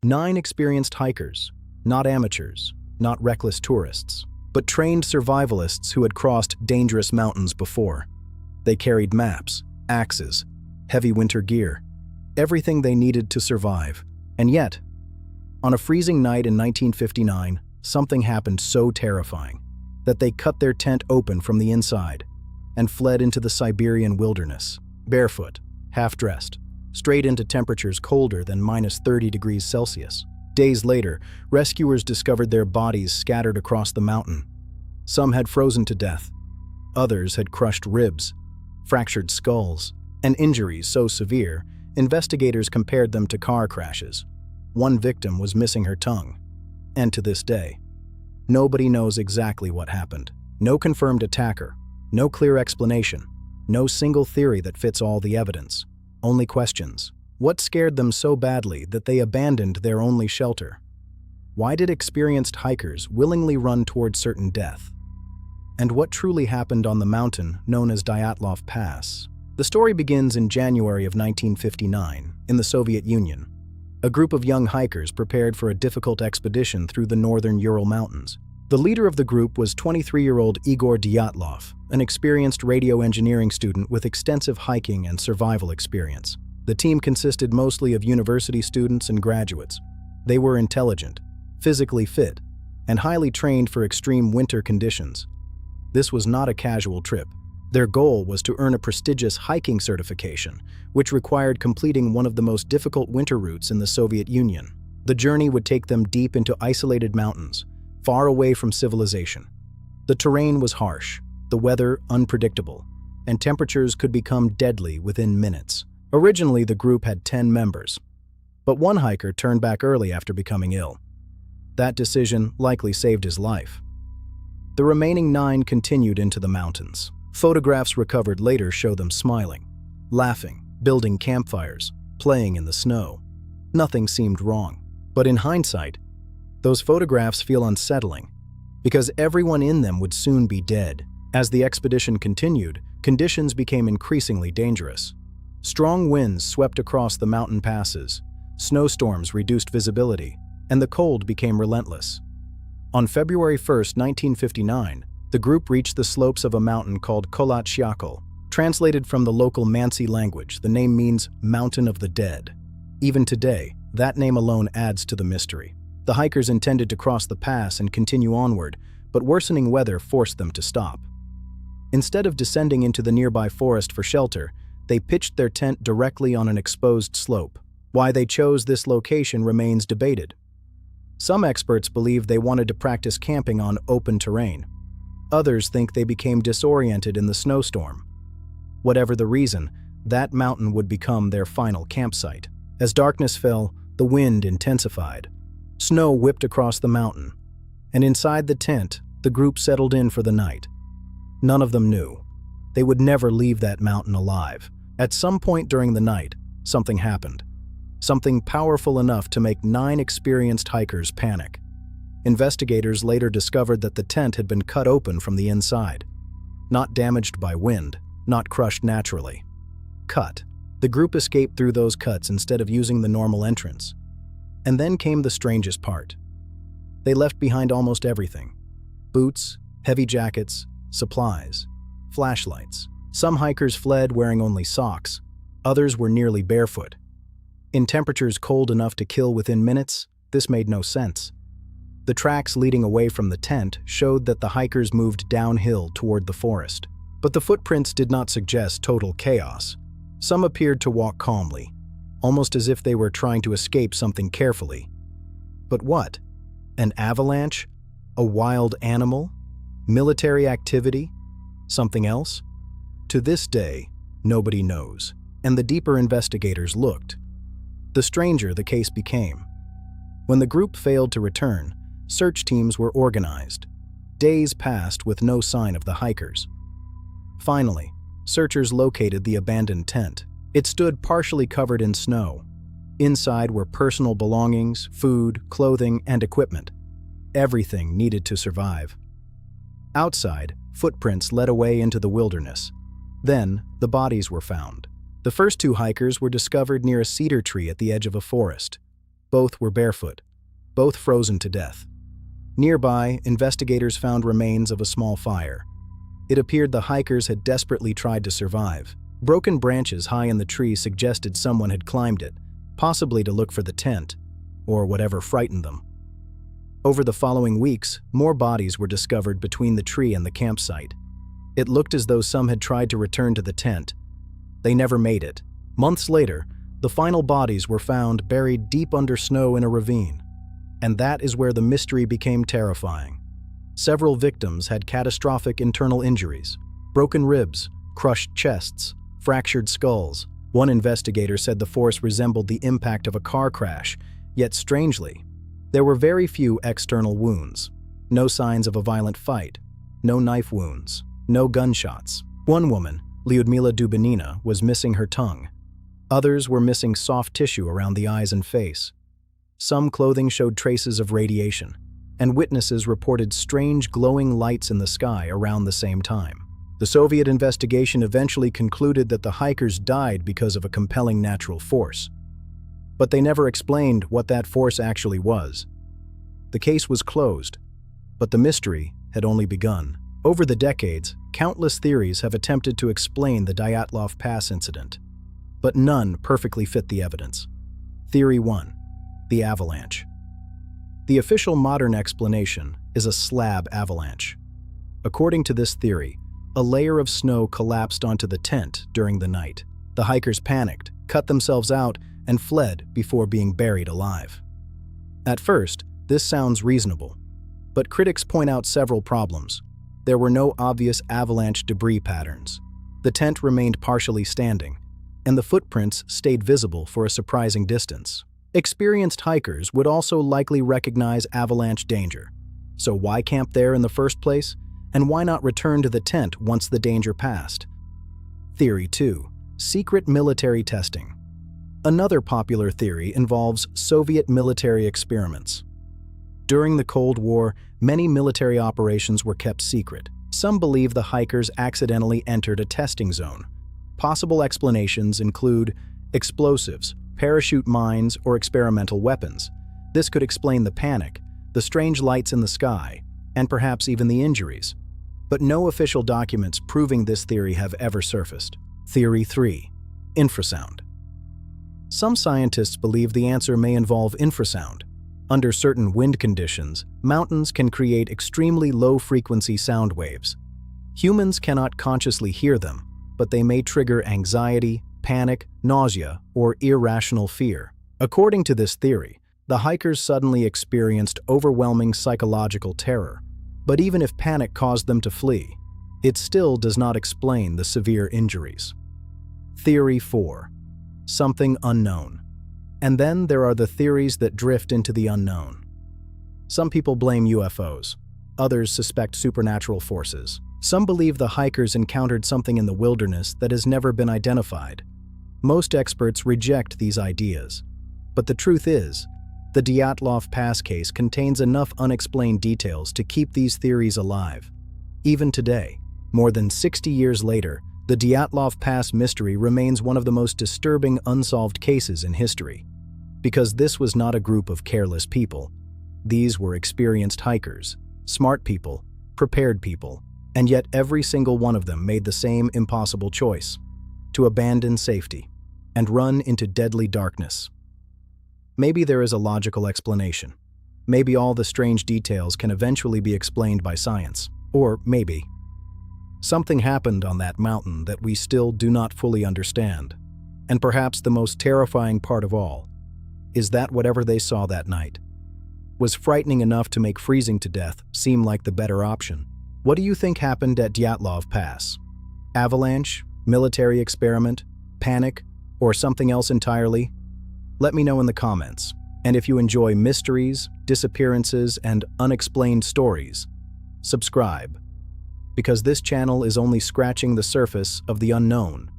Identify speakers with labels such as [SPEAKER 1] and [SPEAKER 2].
[SPEAKER 1] 9 experienced hikers, not amateurs, not reckless tourists, but trained survivalists who had crossed dangerous mountains before. They carried maps, axes, heavy winter gear, everything they needed to survive. And yet, on a freezing night in 1959, something happened so terrifying that they cut their tent open from the inside and fled into the Siberian wilderness, barefoot, half-dressed, straight into temperatures colder than -30 degrees Celsius. Days later, rescuers discovered their bodies scattered across the mountain. Some had frozen to death. Others had crushed ribs, fractured skulls, and injuries so severe, investigators compared them to car crashes. One victim was missing her tongue. And to this day, nobody knows exactly what happened. No confirmed attacker, no clear explanation, no single theory that fits all the evidence. Only questions. What scared them so badly that they abandoned their only shelter? Why did experienced hikers willingly run toward certain death? And what truly happened on the mountain known as Dyatlov Pass? The story begins in January of 1959, in the Soviet Union. A group of young hikers prepared for a difficult expedition through the northern Ural Mountains. The leader of the group was 23-year-old Igor Dyatlov, an experienced radio engineering student with extensive hiking and survival experience. The team consisted mostly of university students and graduates. They were intelligent, physically fit, and highly trained for extreme winter conditions. This was not a casual trip. Their goal was to earn a prestigious hiking certification, which required completing one of the most difficult winter routes in the Soviet Union. The journey would take them deep into isolated mountains, far away from civilization. The terrain was harsh, the weather unpredictable, and temperatures could become deadly within minutes. Originally, the group had 10 members, but one hiker turned back early after becoming ill. That decision likely saved his life. The remaining 9 continued into the mountains. Photographs recovered later show them smiling, laughing, building campfires, playing in the snow. Nothing seemed wrong. But in hindsight, those photographs feel unsettling, because everyone in them would soon be dead. As the expedition continued, conditions became increasingly dangerous. Strong winds swept across the mountain passes, snowstorms reduced visibility, and the cold became relentless. On February 1, 1959, the group reached the slopes of a mountain called Kholat Syakhl. Translated from the local Mansi language, the name means Mountain of the Dead. Even today, that name alone adds to the mystery. The hikers intended to cross the pass and continue onward, but worsening weather forced them to stop. Instead of descending into the nearby forest for shelter, they pitched their tent directly on an exposed slope. Why they chose this location remains debated. Some experts believe they wanted to practice camping on open terrain. Others think they became disoriented in the snowstorm. Whatever the reason, that mountain would become their final campsite. As darkness fell, the wind intensified. Snow whipped across the mountain, and inside the tent, the group settled in for the night. None of them knew. They would never leave that mountain alive. At some point during the night, something happened. Something powerful enough to make 9 experienced hikers panic. Investigators later discovered that the tent had been cut open from the inside. Not damaged by wind, not crushed naturally. Cut. The group escaped through those cuts instead of using the normal entrance. And then came the strangest part. They left behind almost everything. Boots, heavy jackets, supplies, flashlights. Some hikers fled wearing only socks. Others were nearly barefoot. In temperatures cold enough to kill within minutes, this made no sense. The tracks leading away from the tent showed that the hikers moved downhill toward the forest. But the footprints did not suggest total chaos. Some appeared to walk calmly, almost as if they were trying to escape something carefully. But what? An avalanche? A wild animal? Military activity? Something else? To this day, nobody knows, and the deeper investigators looked. The stranger the case became. When the group failed to return, search teams were organized. Days passed with no sign of the hikers. Finally, searchers located the abandoned tent. It stood partially covered in snow. Inside were personal belongings, food, clothing, and equipment. Everything needed to survive. Outside, footprints led away into the wilderness. Then, the bodies were found. The first 2 hikers were discovered near a cedar tree at the edge of a forest. Both were barefoot, both frozen to death. Nearby, investigators found remains of a small fire. It appeared the hikers had desperately tried to survive. Broken branches high in the tree suggested someone had climbed it, possibly to look for the tent, or whatever frightened them. Over the following weeks, more bodies were discovered between the tree and the campsite. It looked as though some had tried to return to the tent. They never made it. Months later, the final bodies were found buried deep under snow in a ravine. And that is where the mystery became terrifying. Several victims had catastrophic internal injuries, broken ribs, crushed chests, fractured skulls. One investigator said the force resembled the impact of a car crash, yet strangely, there were very few external wounds. No signs of a violent fight, no knife wounds, no gunshots. One woman, Lyudmila Dubinina, was missing her tongue. Others were missing soft tissue around the eyes and face. Some clothing showed traces of radiation, and witnesses reported strange glowing lights in the sky around the same time. The Soviet investigation eventually concluded that the hikers died because of a compelling natural force. But they never explained what that force actually was. The case was closed, but the mystery had only begun. Over the decades, countless theories have attempted to explain the Dyatlov Pass incident, but none perfectly fit the evidence. Theory 1. The avalanche. The official modern explanation is a slab avalanche. According to this theory, a layer of snow collapsed onto the tent during the night. The hikers panicked, cut themselves out, and fled before being buried alive. At first, this sounds reasonable, but critics point out several problems. There were no obvious avalanche debris patterns. The tent remained partially standing, and the footprints stayed visible for a surprising distance. Experienced hikers would also likely recognize avalanche danger. So why camp there in the first place? And why not return to the tent once the danger passed? Theory 2. Secret military testing. Another popular theory involves Soviet military experiments. During the Cold War, many military operations were kept secret. Some believe the hikers accidentally entered a testing zone. Possible explanations include explosives, parachute mines, or experimental weapons. This could explain the panic, the strange lights in the sky, and perhaps even the injuries. But no official documents proving this theory have ever surfaced. Theory 3. Infrasound. Some scientists believe the answer may involve infrasound. Under certain wind conditions, mountains can create extremely low-frequency sound waves. Humans cannot consciously hear them, but they may trigger anxiety, panic, nausea, or irrational fear. According to this theory, the hikers suddenly experienced overwhelming psychological terror. But even if panic caused them to flee, it still does not explain the severe injuries. Theory 4. Something unknown. And then there are the theories that drift into the unknown. Some people blame UFOs. Others suspect supernatural forces. Some believe the hikers encountered something in the wilderness that has never been identified. Most experts reject these ideas. But the truth is, the Dyatlov Pass case contains enough unexplained details to keep these theories alive. Even today, more than 60 years later, the Dyatlov Pass mystery remains one of the most disturbing unsolved cases in history. Because this was not a group of careless people. These were experienced hikers, smart people, prepared people, and yet every single one of them made the same impossible choice: to abandon safety and run into deadly darkness. Maybe there is a logical explanation. Maybe all the strange details can eventually be explained by science. Or maybe something happened on that mountain that we still do not fully understand. And perhaps the most terrifying part of all is that whatever they saw that night was frightening enough to make freezing to death seem like the better option. What do you think happened at Dyatlov Pass? Avalanche, military experiment, panic, or something else entirely? Let me know in the comments. And if you enjoy mysteries, disappearances, and unexplained stories, subscribe, because this channel is only scratching the surface of the unknown.